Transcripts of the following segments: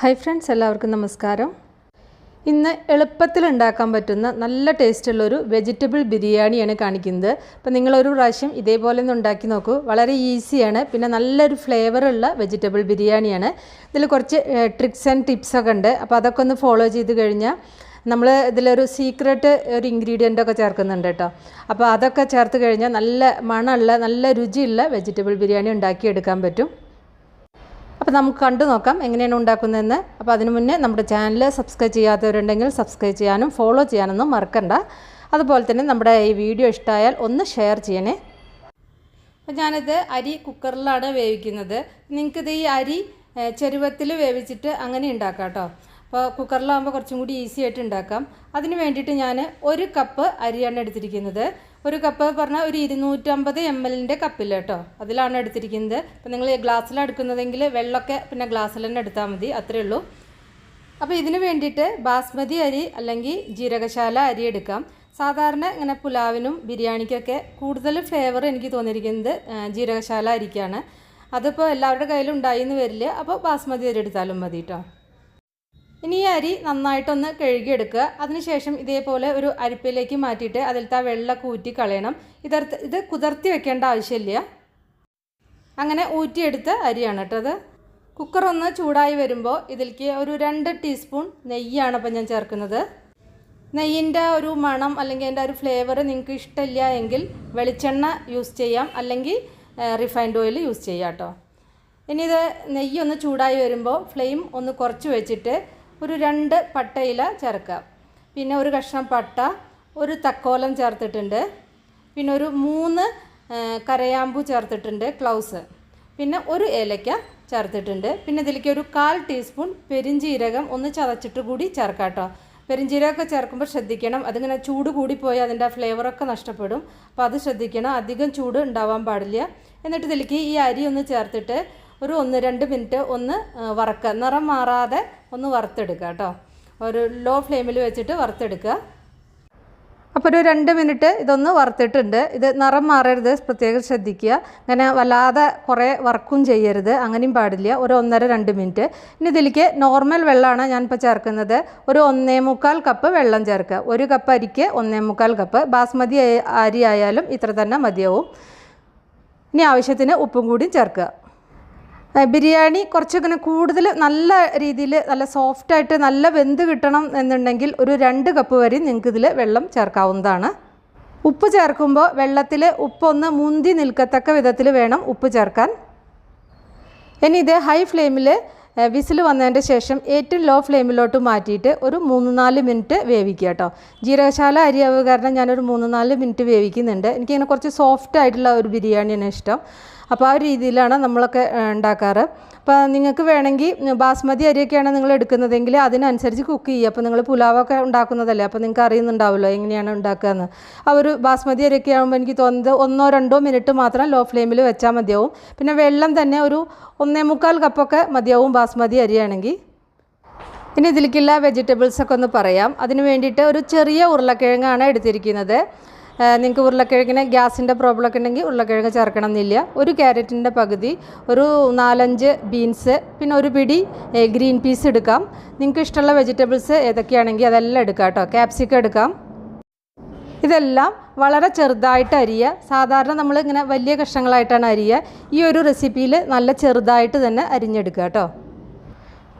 Hi friends, എല്ലാവർക്കും നമസ്കാരം. ഇന്ന് എളുപ്പത്തിൽ ഉണ്ടാക്കാൻ പറ്റുന്ന നല്ല ടേസ്റ്റ് ഉള്ള ഒരു വെജിറ്റബിൾ ബിരിയാണിയാണ് കാണിക്കുന്നത്. അപ്പോൾ നിങ്ങൾ ഒരു പ്രാവശ്യം ഇതേപോലെ ഒന്ന് ഉണ്ടാക്കി നോക്കൂ. വളരെ ഈസിയാണ്. പിന്നെ നല്ലൊരു ഫ്ലേവർ ഉള്ള വെജിറ്റബിൾ ബിരിയാണിയാണ്. ഇതിൽ കുറച്ച് ട്രിക്സ് ആൻഡ് ടിപ്സ് ഒക്കെ ഉണ്ട്. അപ്പോൾ അതൊക്കെ ഒന്ന് ഫോളോ ചെയ്ത് കഴിഞ്ഞാൽ നമ്മൾ ഇതിലൊരു സീക്രട്ട് ഒരു ഇൻഗ്രീഡിയൻ്റ് ഒക്കെ ചേർക്കുന്നുണ്ട് കേട്ടോ. അപ്പോൾ അതൊക്കെ ചേർത്ത് കഴിഞ്ഞാൽ നല്ല മണമുള്ള നല്ല രുചിയുള്ള വെജിറ്റബിൾ ബിരിയാണി ഉണ്ടാക്കിയെടുക്കാൻ പറ്റും. അപ്പോൾ നമുക്ക് കണ്ടു നോക്കാം എങ്ങനെയാണ് ഉണ്ടാക്കുന്നതെന്ന്. അപ്പോൾ അതിനു മുന്നേ നമ്മുടെ ചാനൽ സബ്സ്ക്രൈബ് ചെയ്യാത്തവരുണ്ടെങ്കിൽ സബ്സ്ക്രൈബ് ചെയ്യാനും ഫോളോ ചെയ്യാനൊന്നും മറക്കണ്ട. അതുപോലെ തന്നെ നമ്മുടെ ഈ വീഡിയോ ഇഷ്ടമായാൽ ഒന്ന് ഷെയർ ചെയ്യണേ. അപ്പോൾ ഞാനിത് അരി കുക്കറിലാണ് വേവിക്കുന്നത്. നിങ്ങൾക്കിത് ഈ അരി ചെരുവത്തിൽ വേവിച്ചിട്ട് അങ്ങനെ ഉണ്ടാക്കാം കേട്ടോ. അപ്പോൾ കുക്കറിലാകുമ്പോൾ കുറച്ചും കൂടി ഈസി ആയിട്ട് ഉണ്ടാക്കാം. അതിന് വേണ്ടിയിട്ട് ഞാൻ 1 കപ്പ് അരിയാണ് എടുത്തിരിക്കുന്നത്. 1 കപ്പ് പറഞ്ഞാൽ ഒരു 250 ml കപ്പില്ല കേട്ടോ, അതിലാണ് എടുത്തിരിക്കുന്നത്. അപ്പോൾ നിങ്ങൾ ഗ്ലാസ്സിലാണ് എടുക്കുന്നതെങ്കിൽ വെള്ളമൊക്കെ പിന്നെ ഗ്ലാസ്സിൽ തന്നെ എടുത്താൽ മതി, അത്രയേ ഉള്ളൂ. അപ്പോൾ ഇതിന് വേണ്ടിയിട്ട് ബാസ്മതി അരി അല്ലെങ്കിൽ ജീരകശാല അരി എടുക്കാം. സാധാരണ ഇങ്ങനെ പുലാവിനും ബിരിയാണിക്കൊക്കെ കൂടുതൽ ഫ്ലേവർ എനിക്ക് തോന്നിയിരിക്കുന്നത് ജീരകശാല അരിക്കാണ്. അതിപ്പോൾ എല്ലാവരുടെ കയ്യിലും ഉണ്ടായിന്ന് വരില്ല. അപ്പോൾ ബാസ്മതി അരി എടുത്താലും മതി കേട്ടോ. ഇനി ഈ അരി നന്നായിട്ടൊന്ന് കഴുകിയെടുക്കുക. അതിനുശേഷം ഇതേപോലെ ഒരു അരിപ്പയിലേക്ക് മാറ്റിയിട്ട് അതിലത്തെ വെള്ളമൊക്കെ ഊറ്റി കളയണം. ഇത് കുതിർത്തി വെക്കേണ്ട ആവശ്യമില്ല. അങ്ങനെ ഊറ്റിയെടുത്ത അരിയാണ് കേട്ടോ അത്. കുക്കറൊന്ന് ചൂടായി വരുമ്പോൾ ഇതിലേക്ക് ഒരു 2 ടീസ്പൂൺ നെയ്യാണ് അപ്പോൾ ഞാൻ ചേർക്കുന്നത്. നെയ്യിൻ്റെ ഒരു മണം അല്ലെങ്കിൽ അതിൻ്റെ ഒരു ഫ്ലേവർ നിങ്ങൾക്ക് ഇഷ്ടമില്ല എങ്കിൽ വെളിച്ചെണ്ണ യൂസ് ചെയ്യാം, അല്ലെങ്കിൽ റിഫൈൻഡ് ഓയിൽ യൂസ് ചെയ്യാം കേട്ടോ. ഇനി ഇത് നെയ്യൊന്ന് ചൂടായി വരുമ്പോൾ ഫ്ലെയിം ഒന്ന് കുറച്ച് വെച്ചിട്ട് ഒരു 2 പട്ടയില ചേർക്കാം. പിന്നെ ഒരു കഷ്ണം പട്ട, ഒരു തക്കോലം ചേർത്തിട്ടുണ്ട്. പിന്നെ ഒരു 3 കരയാമ്പു ചേർത്തിട്ടുണ്ട്, ക്ലൗസ്. പിന്നെ ഒരു ഏലക്ക ചേർത്തിട്ടുണ്ട്. പിന്നെ ഇതിലേക്ക് ഒരു 1/4 ടീസ്പൂൺ പെരിഞ്ജീരകം ഒന്ന് ചതച്ചിട്ട് കൂടി ചേർക്കാം കേട്ടോ. പെരിഞ്ജീരകമൊക്കെ ചേർക്കുമ്പോൾ ശ്രദ്ധിക്കണം, അതിങ്ങനെ ചൂട് കൂടിപ്പോയി അതിൻ്റെ ഫ്ലേവറൊക്കെ നഷ്ടപ്പെടും. അപ്പോൾ അത് ശ്രദ്ധിക്കണം, അധികം ചൂട് ഉണ്ടാവാൻ പാടില്ല. എന്നിട്ട് ഇതിലേക്ക് ഈ അരി ഒന്ന് ചേർത്തിട്ട് ഒരു 1-2 മിനിറ്റ് ഒന്ന് വറക്കുക. നിറം മാറാതെ ഒന്ന് വറുത്തെടുക്കുക കേട്ടോ. ഒരു ലോ ഫ്ലെയിമിൽ വെച്ചിട്ട് വറുത്തെടുക്കുക. അപ്പോൾ ഒരു 2 മിനിറ്റ് ഇതൊന്ന് വറുത്തിട്ടുണ്ട്. ഇത് നിറം മാറരുത്, പ്രത്യേകം ശ്രദ്ധിക്കുക. അങ്ങനെ വല്ലാതെ കുറേ വറക്കും ചെയ്യരുത്, അങ്ങനെയും പാടില്ല. ഒരു 1.5-2 മിനിറ്റ്. ഇനി ഇതിലേക്ക് നോർമൽ വെള്ളമാണ് ഞാനിപ്പോൾ ചേർക്കുന്നത്. ഒരു 1.25 കപ്പ് വെള്ളം ചേർക്കുക. 1 കപ്പ് അരിക്ക് 1.25 കപ്പ്. ബാസ്മതി അരി ആയാലും ഇത്ര തന്നെ മതിയാവും. ഇനി ആവശ്യത്തിന് ഉപ്പും കൂടി ചേർക്കുക. ബിരിയാണി കുറച്ചിങ്ങനെ കൂടുതൽ നല്ല രീതിയിൽ നല്ല സോഫ്റ്റായിട്ട് നല്ല വെന്ത് കിട്ടണം എന്നുണ്ടെങ്കിൽ ഒരു 2 കപ്പ് വരെ നിങ്ങൾക്കിതിൽ വെള്ളം ചേർക്കാവുന്നതാണ്. ഉപ്പ് ചേർക്കുമ്പോൾ വെള്ളത്തിൽ ഉപ്പൊന്ന് മുന്തി നിൽക്കത്തക്ക വിധത്തിൽ വേണം ഉപ്പ് ചേർക്കാൻ. ഇനി ഇത് ഹൈ ഫ്ലെയിമിൽ വിസിൽ വന്നതിൻ്റെ ശേഷം ഏറ്റവും ലോ ഫ്ലെയിമിലോട്ട് മാറ്റിയിട്ട് ഒരു 3-4 മിനിറ്റ് വേവിക്കുക കേട്ടോ. ജീരകശാല അരിയാവുക കാരണം ഞാനൊരു 3-4 മിനിറ്റ് വേവിക്കുന്നുണ്ട്. എനിക്കിങ്ങനെ കുറച്ച് സോഫ്റ്റ് ആയിട്ടുള്ള ഒരു ബിരിയാണിയാണ് ഇഷ്ടം. അപ്പോൾ ആ രീതിയിലാണ് നമ്മളൊക്കെ ഉണ്ടാക്കാറ്. അപ്പോൾ നിങ്ങൾക്ക് വേണമെങ്കിൽ ബാസ്മതി അരിയൊക്കെയാണ് നിങ്ങൾ എടുക്കുന്നതെങ്കിൽ അതിനനുസരിച്ച് കുക്ക് ചെയ്യുക. അപ്പോൾ നിങ്ങൾ പുലാവൊക്കെ ഉണ്ടാക്കുന്നതല്ലേ, അപ്പോൾ നിങ്ങൾക്ക് അറിയുന്നുണ്ടാവുമല്ലോ എങ്ങനെയാണ് ഉണ്ടാക്കുകയെന്ന്. ആ ഒരു ബാസ്മതി അരിയൊക്കെ ആകുമ്പോൾ എനിക്ക് തോന്നുന്നത് 1-2 മിനിറ്റ് മാത്രം ലോ ഫ്ലെയിമിൽ വെച്ചാൽ മതിയാവും. പിന്നെ വെള്ളം തന്നെ ഒരു 1.25 കപ്പൊക്കെ മതിയാവും ബാസ്മതി അരിയാണെങ്കിൽ. ഇനി ഇതിലേക്കുള്ള വെജിറ്റബിൾസൊക്കെ ഒന്ന് പറയാം. അതിന് വേണ്ടിയിട്ട് ഒരു ചെറിയ ഉരുളക്കിഴങ്ങാണ് എടുത്തിരിക്കുന്നത്. നിങ്ങൾക്ക് ഉരുളക്കിഴങ്ങിന് ഗ്യാസിൻ്റെ പ്രോബ്ലം ഒക്കെ ഉണ്ടെങ്കിൽ ഉരുളക്കിഴങ്ങ് ചേർക്കണം എന്നില്ല. ഒരു ക്യാരറ്റിൻ്റെ പകുതി, ഒരു 4-5 ബീൻസ്, പിന്നെ ഒരു പിടി ഗ്രീൻ പീസ് എടുക്കാം. നിങ്ങൾക്ക് ഇഷ്ടമുള്ള വെജിറ്റബിൾസ് ഏതൊക്കെയാണെങ്കിൽ അതെല്ലാം എടുക്കാം കേട്ടോ. ക്യാപ്സിക്കം എടുക്കാം. ഇതെല്ലാം വളരെ ചെറുതായിട്ട് അരിയുക. സാധാരണ നമ്മൾ ഇങ്ങനെ വലിയ കഷ്ണങ്ങളായിട്ടാണ് അരിയുക. ഈ ഒരു റെസിപ്പിയിൽ നല്ല ചെറുതായിട്ട് തന്നെ അരിഞ്ഞെടുക്കുക കേട്ടോ.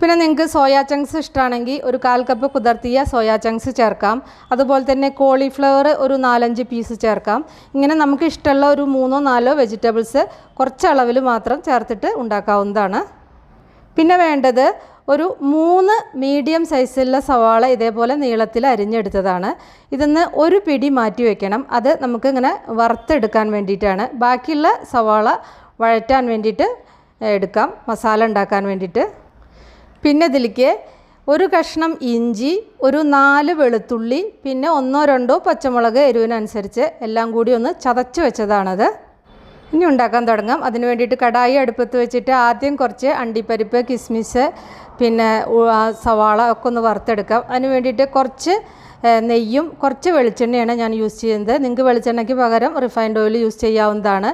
പിന്നെ നിങ്ങൾക്ക് സോയാ ചങ്ക്സ് ഇഷ്ടമാണെങ്കിൽ ഒരു 1/4 കപ്പ് കുതിർത്തിയ സോയാ ചങ്ക്സ് ചേർക്കാം. അതുപോലെ തന്നെ കോളിഫ്ലവർ ഒരു 4-5 പീസ് ചേർക്കാം. ഇങ്ങനെ നമുക്ക് ഇഷ്ടമുള്ള ഒരു 3-4 വെജിറ്റബിൾസ് കുറച്ച് അളവിൽ മാത്രം ചേർത്തിട്ട് ഉണ്ടാക്കാവുന്നതാണ്. പിന്നെ വേണ്ടത് ഒരു 3 മീഡിയം സൈസിലുള്ള സവാള ഇതേപോലെ നീളത്തിൽ അരിഞ്ഞെടുത്തതാണ്. ഇതിന്ന് ഒരു പിടി മാറ്റി വയ്ക്കണം. അത് നമുക്ക് ഇങ്ങനെ വറുത്തെടുക്കാൻ വേണ്ടിയിട്ടാണ്. ബാക്കിയുള്ള സവാള വഴറ്റാൻ വേണ്ടിയിട്ട് എടുക്കാം, മസാല ഉണ്ടാക്കാൻ വേണ്ടിയിട്ട്. പിന്നെ ഇതിലേക്ക് ഒരു കഷ്ണം ഇഞ്ചി, ഒരു 4 വെളുത്തുള്ളി, പിന്നെ 1-2 പച്ചമുളക് എരിവിനനുസരിച്ച് എല്ലാം കൂടി ഒന്ന് ചതച്ച് വെച്ചതാണത്. ഇനി ഉണ്ടാക്കാൻ തുടങ്ങാം. അതിന് വേണ്ടിയിട്ട് കടായി അടുപ്പത്ത് വെച്ചിട്ട് ആദ്യം കുറച്ച് അണ്ടിപ്പരിപ്പ്, കിസ്മിസ്, പിന്നെ സവാള ഒക്കെ ഒന്ന് വറുത്തെടുക്കാം. അതിന് വേണ്ടിയിട്ട് കുറച്ച് നെയ്യും കുറച്ച് വെളിച്ചെണ്ണയാണ് ഞാൻ യൂസ് ചെയ്യുന്നത്. നിങ്ങൾക്ക് വെളിച്ചെണ്ണയ്ക്ക് പകരം റിഫൈൻഡ് ഓയിൽ യൂസ് ചെയ്യാവുന്നതാണ്.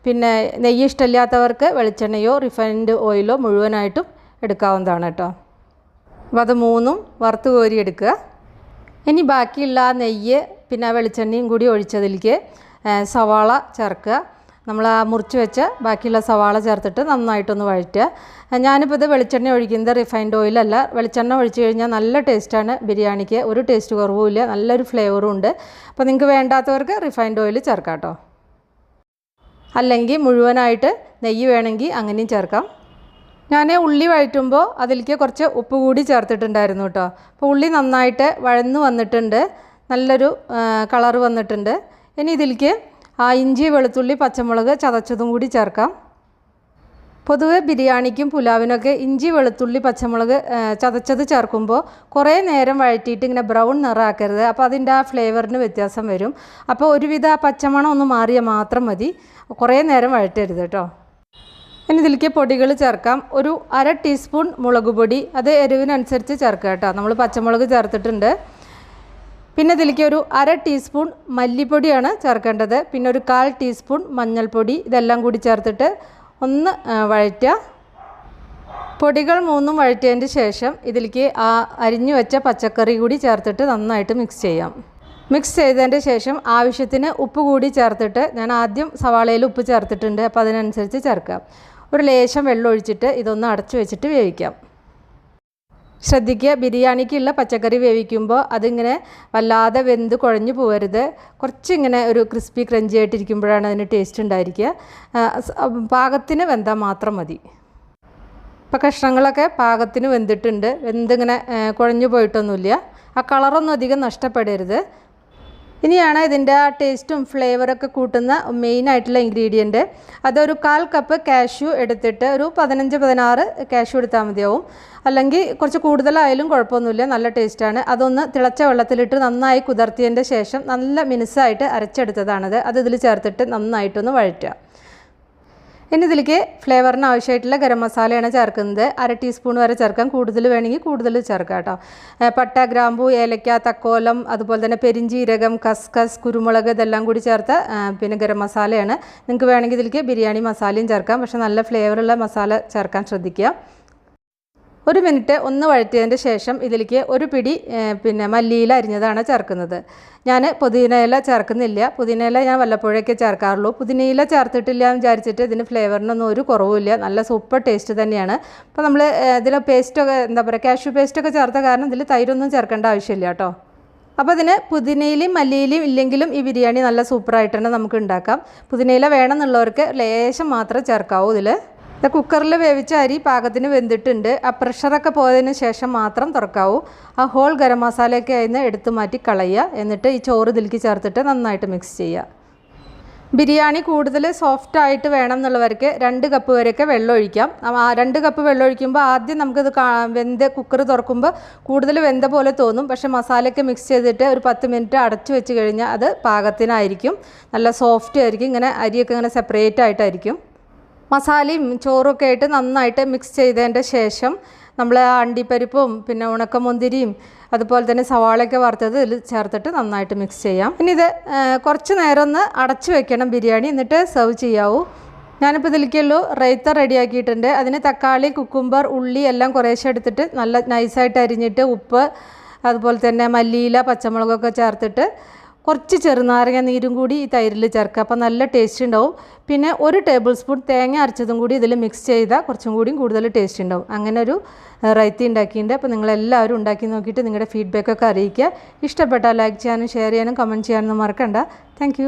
പിന്നെ നെയ്യ് ഇഷ്ടമില്ലാത്തവർക്ക് വെളിച്ചെണ്ണയോ റിഫൈൻഡ് ഓയിലോ മുഴുവനായിട്ടും എടുക്കാവുന്നതാണ് കേട്ടോ. അപ്പോൾ അത് മൂന്നും വറുത്ത് കോരിയെടുക്കുക. ഇനി ബാക്കിയുള്ള ആ നെയ്യ് പിന്നെ വെളിച്ചെണ്ണയും കൂടി ഒഴിച്ചതിലേക്ക് സവാള ചേർക്കുക. നമ്മൾ ആ മുറിച്ച് വെച്ച ബാക്കിയുള്ള സവാള ചേർത്തിട്ട് നന്നായിട്ടൊന്ന് വഴറ്റുക. ഞാനിപ്പോൾ ഇത് വെളിച്ചെണ്ണ ഒഴിക്കുന്നത് റിഫൈൻഡ് ഓയിലല്ല. വെളിച്ചെണ്ണ ഒഴിച്ച് കഴിഞ്ഞാൽ നല്ല ടേസ്റ്റാണ് ബിരിയാണിക്ക്, ഒരു ടേസ്റ്റ് കുറവുമില്ല, നല്ലൊരു ഫ്ലേവറും ഉണ്ട്. അപ്പോൾ നിങ്ങൾക്ക് വേണ്ടാത്തവർക്ക് റിഫൈൻഡ് ഓയിൽ ചേർക്കാം കേട്ടോ. അല്ലെങ്കിൽ മുഴുവനായിട്ട് നെയ്യ് വേണമെങ്കിൽ അങ്ങനെയും ചേർക്കാം. ഞാൻ ഉള്ളി വഴറ്റുമ്പോൾ അതിലേക്ക് കുറച്ച് ഉപ്പ് കൂടി ചേർത്തിട്ടുണ്ടായിരുന്നു കേട്ടോ. അപ്പോൾ ഉള്ളി നന്നായിട്ട് വഴന്ന് വന്നിട്ടുണ്ട്, നല്ലൊരു കളറ് വന്നിട്ടുണ്ട്. ഇനി ഇതിലേക്ക് ഇഞ്ചി വെളുത്തുള്ളി പച്ചമുളക് ചതച്ചതും കൂടി ചേർക്കാം. പൊതുവെ ബിരിയാണിക്കും പുലാവിനൊക്കെ ഇഞ്ചി വെളുത്തുള്ളി പച്ചമുളക് ചതച്ചത് ചേർക്കുമ്പോൾ കുറേ നേരം വഴറ്റിയിട്ട് ഇങ്ങനെ ബ്രൗൺ നിറമാക്കരുത്. അപ്പോൾ അതിൻ്റെ ആ ഫ്ലേവറിന് വ്യത്യാസം വരും. അപ്പോൾ ഒരുവിധ പച്ചമണം ഒന്ന് മാറിയാൽ മാത്രം മതി, കുറേ നേരം വഴറ്റരുത് കേട്ടോ. ഇനി ഇതിലേക്ക് പൊടികൾ ചേർക്കാം. ഒരു 1/2 ടീസ്പൂൺ മുളക് പൊടി, അത് എരിവിനനുസരിച്ച് ചേർക്കുക കേട്ടോ. നമ്മൾ പച്ചമുളക് ചേർത്തിട്ടുണ്ട്. പിന്നെ ഇതിലേക്ക് ഒരു 1/2 ടീസ്പൂൺ മല്ലിപ്പൊടിയാണ് ചേർക്കേണ്ടത്. പിന്നെ ഒരു 1/4 ടീസ്പൂൺ മഞ്ഞൾപ്പൊടി, ഇതെല്ലാം കൂടി ചേർത്തിട്ട് ഒന്ന് വഴറ്റുക. പൊടികൾ മൂന്നും വഴറ്റിയതിന് ശേഷം ഇതിലേക്ക് ആ അരിഞ്ഞു വെച്ച പച്ചക്കറി കൂടി ചേർത്തിട്ട് നന്നായിട്ട് മിക്സ് ചെയ്യാം. മിക്സ് ചെയ്തതിൻ്റെ ശേഷം ആവശ്യത്തിന് ഉപ്പ് കൂടി ചേർത്തിട്ട്, ഞാൻ ആദ്യം സവാളയിൽ ഉപ്പ് ചേർത്തിട്ടുണ്ട്, അപ്പോൾ അതിനനുസരിച്ച് ചേർക്കാം. ഒരു ലേശം വെള്ളം ഒഴിച്ചിട്ട് ഇതൊന്ന് അടച്ചു വെച്ചിട്ട് വേവിക്കാം. ശ്രദ്ധിക്കുക, ബിരിയാണിക്കുള്ള പച്ചക്കറി വേവിക്കുമ്പോൾ അതിങ്ങനെ വല്ലാതെ വെന്ത് കുഴഞ്ഞു പോകരുത്. കുറച്ചിങ്ങനെ ഒരു ക്രിസ്പി ക്രഞ്ചി ആയിട്ടിരിക്കുമ്പോഴാണ് അതിന് ടേസ്റ്റ് ഉണ്ടായിരിക്കുക. പാകത്തിന് വെന്താൽ മാത്രം മതി. ഇപ്പോൾ കഷ്ണങ്ങളൊക്കെ പാകത്തിന് വെന്തിട്ടുണ്ട്, വെന്തിങ്ങനെ കുഴഞ്ഞു പോയിട്ടൊന്നുമില്ല. ആ കളറൊന്നും അധികം നഷ്ടപ്പെടരുത്. ഇനിയാണ് ഇതിൻ്റെ ആ ടേസ്റ്റും ഫ്ലേവറൊക്കെ കൂട്ടുന്ന മെയിനായിട്ടുള്ള ഇൻഗ്രീഡിയൻറ്റ്. അതൊരു 1/4 കപ്പ് കാഷ്യൂ എടുത്തിട്ട് ഒരു 15-16 കാഷ്യൂ എടുത്താൽ മതിയാവും. അല്ലെങ്കിൽ കുറച്ച് കൂടുതലായാലും കുഴപ്പമൊന്നുമില്ല, നല്ല ടേസ്റ്റാണ്. അതൊന്ന് തിളച്ച വെള്ളത്തിലിട്ട് നന്നായി കുതിർത്തിയതിൻ്റെ ശേഷം നല്ല മിനുസായിട്ട് അരച്ചെടുത്തതാണത്. അത് ഇതിൽ ചേർത്തിട്ട് നന്നായിട്ടൊന്ന് വഴറ്റുക. ഇനി ഇതിലേക്ക് ഫ്ലേവറിന് ആവശ്യമായിട്ടുള്ള ഗരം മസാലയാണ് ചേർക്കുന്നത്. 1/2 ടീസ്പൂൺ വരെ ചേർക്കാം, കൂടുതൽ വേണമെങ്കിൽ കൂടുതൽ ചേർക്കാം കേട്ടോ. പട്ട, ഗ്രാമ്പൂ, ഏലക്ക, തക്കോലം, അതുപോലെ തന്നെ പെരിഞ്ചീരകം, കസ്കസ്, കുരുമുളക്, ഇതെല്ലാം കൂടി ചേർത്ത പിന്നെ ഗരം മസാലയാണ്. നിങ്ങൾക്ക് വേണമെങ്കിൽ ഇതിലേക്ക് ബിരിയാണി മസാലയും ചേർക്കാം, പക്ഷേ നല്ല ഫ്ലേവറുള്ള മസാല ചേർക്കാൻ ശ്രദ്ധിക്കുക. 1 മിനിറ്റ് ഒന്ന് വഴറ്റിയതിൻ്റെ ശേഷം ഇതിലേക്ക് ഒരു പിടി പിന്നെ മല്ലിയില അരിഞ്ഞതാണ് ചേർക്കുന്നത്. ഞാൻ പുതിനയില ചേർക്കുന്നില്ല, പുതിനയില ഞാൻ വല്ലപ്പോഴൊക്കെ ചേർക്കാറുള്ളൂ. പുതിനയില ചേർത്തിട്ടില്ല എന്ന് വിചാരിച്ചിട്ട് ഇതിന് ഫ്ലേവറിനൊന്നും ഒരു കുറവുമില്ല, നല്ല സൂപ്പർ ടേസ്റ്റ് തന്നെയാണ്. അപ്പോൾ നമ്മൾ ഇതിൽ പേസ്റ്റൊക്കെ എന്താ പറയുക, കാഷ്യൂ പേസ്റ്റൊക്കെ ചേർത്ത കാരണം ഇതിൽ തൈരൊന്നും ചേർക്കേണ്ട ആവശ്യമില്ല കേട്ടോ. അപ്പോൾ ഇതിന് പുതിനയിലയും മല്ലിയിലയും ഇല്ലെങ്കിലും ഈ ബിരിയാണി നല്ല സൂപ്പറായിട്ട് തന്നെ നമുക്ക് ഉണ്ടാക്കാം. പുതിനയില വേണമെന്നുള്ളവർക്ക് ലേശം മാത്രമേ ചേർക്കാവൂ. ഇതിൽ കുക്കറിൽ വേവിച്ച അരി പാകത്തിന് വെന്തിട്ടുണ്ട്. ആ പ്രഷറൊക്കെ പോയതിന് ശേഷം മാത്രം തുറക്കാവൂ. ആ ഹോൾ ഗരം മസാലയൊക്കെ അതിന് എടുത്ത് മാറ്റി കളയുക. എന്നിട്ട് ഈ ചോറ് ഇതിലേക്ക് ചേർത്തിട്ട് നന്നായിട്ട് മിക്സ് ചെയ്യുക. ബിരിയാണി കൂടുതൽ സോഫ്റ്റായിട്ട് വേണം എന്നുള്ളവർക്ക് 2 കപ്പ് വരെയൊക്കെ വെള്ളം ഒഴിക്കാം. ആ 2 കപ്പ് വെള്ളം ഒഴിക്കുമ്പോൾ ആദ്യം നമുക്കിത് വെന്ത് കുക്കർ തുറക്കുമ്പോൾ കൂടുതൽ വെന്ത പോലെ തോന്നും. പക്ഷേ മസാലയൊക്കെ മിക്സ് ചെയ്തിട്ട് ഒരു 10 മിനിറ്റ് അടച്ചു വെച്ച് കഴിഞ്ഞാൽ അത് പാകത്തിനായിരിക്കും, നല്ല സോഫ്റ്റ് ആയിരിക്കും. ഇങ്ങനെ അരിയൊക്കെ ഇങ്ങനെ സെപ്പറേറ്റ് ആയിട്ടായിരിക്കും. മസാലയും ചോറൊക്കെ ആയിട്ട് നന്നായിട്ട് മിക്സ് ചെയ്തതിൻ്റെ ശേഷം നമ്മൾ അണ്ടിപ്പരിപ്പും പിന്നെ ഉണക്കമുന്തിരിയും അതുപോലെ തന്നെ സവാളയൊക്കെ വറുത്തത് ഇതിൽ ചേർത്തിട്ട് നന്നായിട്ട് മിക്സ് ചെയ്യാം. ഇനി ഇത് കുറച്ച് നേരം ഒന്ന് അടച്ചു വെക്കണം ബിരിയാണി, എന്നിട്ട് സെർവ് ചെയ്യാവൂ. ഞാനിപ്പോൾ ഇതിലേക്കുള്ളൂ റൈത്ത റെഡിയാക്കിയിട്ടുണ്ട്. അതിന് തക്കാളി, കുക്കുംബർ, ഉള്ളി എല്ലാം കുറേശ്ശെ എടുത്തിട്ട് നല്ല നൈസായിട്ട് അരിഞ്ഞിട്ട് ഉപ്പ് അതുപോലെ തന്നെ മല്ലിയില, പച്ചമുളകൊക്കെ ചേർത്തിട്ട് കുറച്ച് ചെറുനാരങ്ങ നീരും കൂടി ഈ തൈരിൽ ചേർക്കുക. അപ്പോൾ നല്ല ടേസ്റ്റ് ഉണ്ടാവും. പിന്നെ 1 ടേബിൾ സ്പൂൺ തേങ്ങ അരച്ചതും കൂടി ഇതിൽ മിക്സ് ചെയ്താൽ കുറച്ചും കൂടി കൂടുതൽ ടേസ്റ്റ് ഉണ്ടാവും. അങ്ങനെ ഒരു റൈത്തി ഉണ്ടാക്കിയിട്ടുണ്ട്. അപ്പോൾ നിങ്ങളെല്ലാവരും ഉണ്ടാക്കി നോക്കിയിട്ട് നിങ്ങളുടെ ഫീഡ്ബാക്കൊക്കെ അറിയിക്കുക. ഇഷ്ടപ്പെട്ടാൽ ലൈക്ക് ചെയ്യാനും ഷെയർ ചെയ്യാനും കമൻറ്റ് ചെയ്യാനൊന്നും മറക്കണ്ട. താങ്ക്